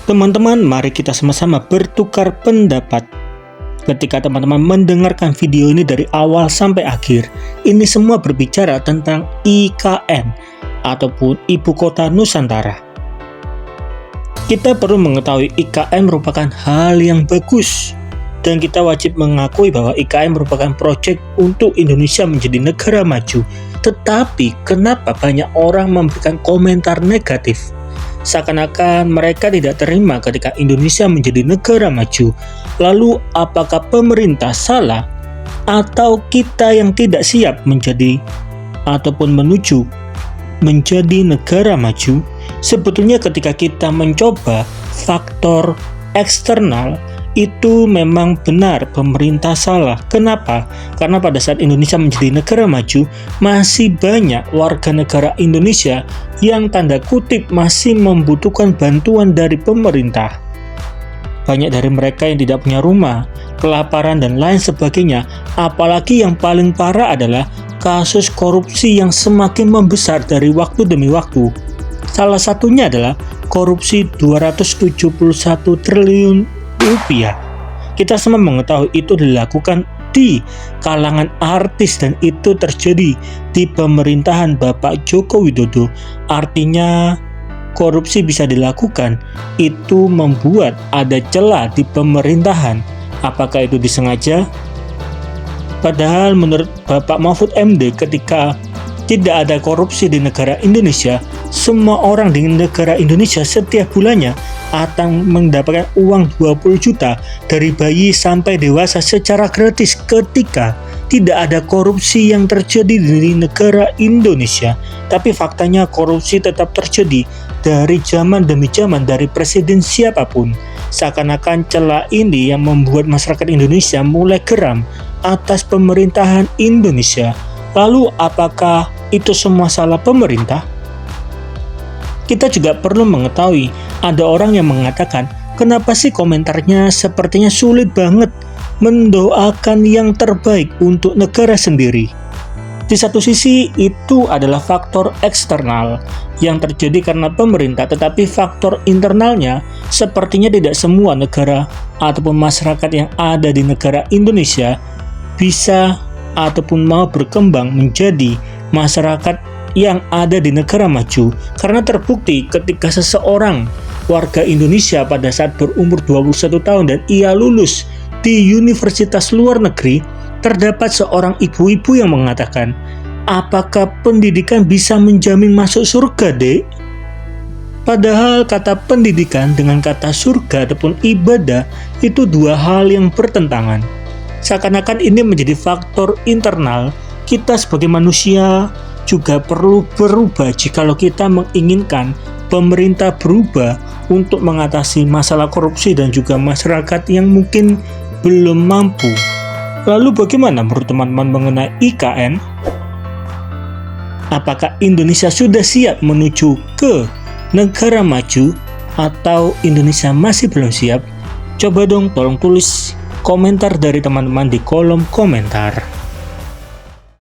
Teman-teman, mari kita sama-sama bertukar pendapat. Ketika teman-teman mendengarkan video ini dari awal sampai akhir, ini semua berbicara tentang IKN ataupun Ibu Kota Nusantara. Kita perlu mengetahui IKN merupakan hal yang bagus, dan kita wajib mengakui bahwa IKN merupakan proyek untuk Indonesia menjadi negara maju. Tetapi kenapa banyak orang memberikan komentar negatif? Seakan-akan mereka tidak terima ketika Indonesia menjadi negara maju. Lalu apakah pemerintah salah atau kita yang tidak siap menjadi ataupun menuju menjadi negara maju? Sebetulnya ketika kita mencoba faktor eksternal, itu memang benar pemerintah salah. Kenapa? Karena pada saat Indonesia menjadi negara maju, masih banyak warga negara Indonesia yang tanda kutip masih membutuhkan bantuan dari pemerintah. Banyak dari mereka yang tidak punya rumah, kelaparan dan lain sebagainya. Apalagi yang paling parah adalah kasus korupsi yang semakin membesar dari waktu demi waktu. Salah satunya adalah korupsi 271 triliun rupiah. Kita semua mengetahui itu dilakukan di kalangan artis dan itu terjadi di pemerintahan Bapak Joko Widodo. Artinya korupsi bisa dilakukan, itu membuat ada celah di pemerintahan. Apakah itu disengaja? Padahal menurut Bapak Mahfud MD, ketika tidak ada korupsi di negara Indonesia, semua orang di negara Indonesia setiap bulannya akan mendapatkan uang 20 juta dari bayi sampai dewasa secara gratis ketika tidak ada korupsi yang terjadi di negara Indonesia. Tapi faktanya korupsi tetap terjadi dari zaman demi zaman, dari presiden siapapun. Seakan-akan celah ini yang membuat masyarakat Indonesia mulai geram atas pemerintahan Indonesia. Lalu apakah itu semua salah pemerintah? Kita juga perlu mengetahui, ada orang yang mengatakan, kenapa sih komentarnya sepertinya sulit banget mendoakan yang terbaik untuk negara sendiri. Di satu sisi itu adalah faktor eksternal yang terjadi karena pemerintah, tetapi faktor internalnya sepertinya tidak semua negara ataupun masyarakat yang ada di negara Indonesia bisa ataupun mau berkembang menjadi masyarakat yang ada di negara maju. Karena terbukti ketika seseorang warga Indonesia pada saat berumur 21 tahun dan ia lulus di universitas luar negeri, terdapat seorang ibu-ibu yang mengatakan, apakah pendidikan bisa menjamin masuk surga, Dek? Padahal kata pendidikan dengan kata surga ataupun ibadah itu dua hal yang bertentangan. Seakan-akan ini menjadi faktor internal. Kita sebagai manusia juga perlu berubah jikalau kita menginginkan pemerintah berubah untuk mengatasi masalah korupsi dan juga masyarakat yang mungkin belum mampu. Lalu bagaimana menurut teman-teman mengenai IKN? Apakah Indonesia sudah siap menuju ke negara maju atau Indonesia masih belum siap? Coba dong tolong tulis komentar dari teman-teman di kolom komentar.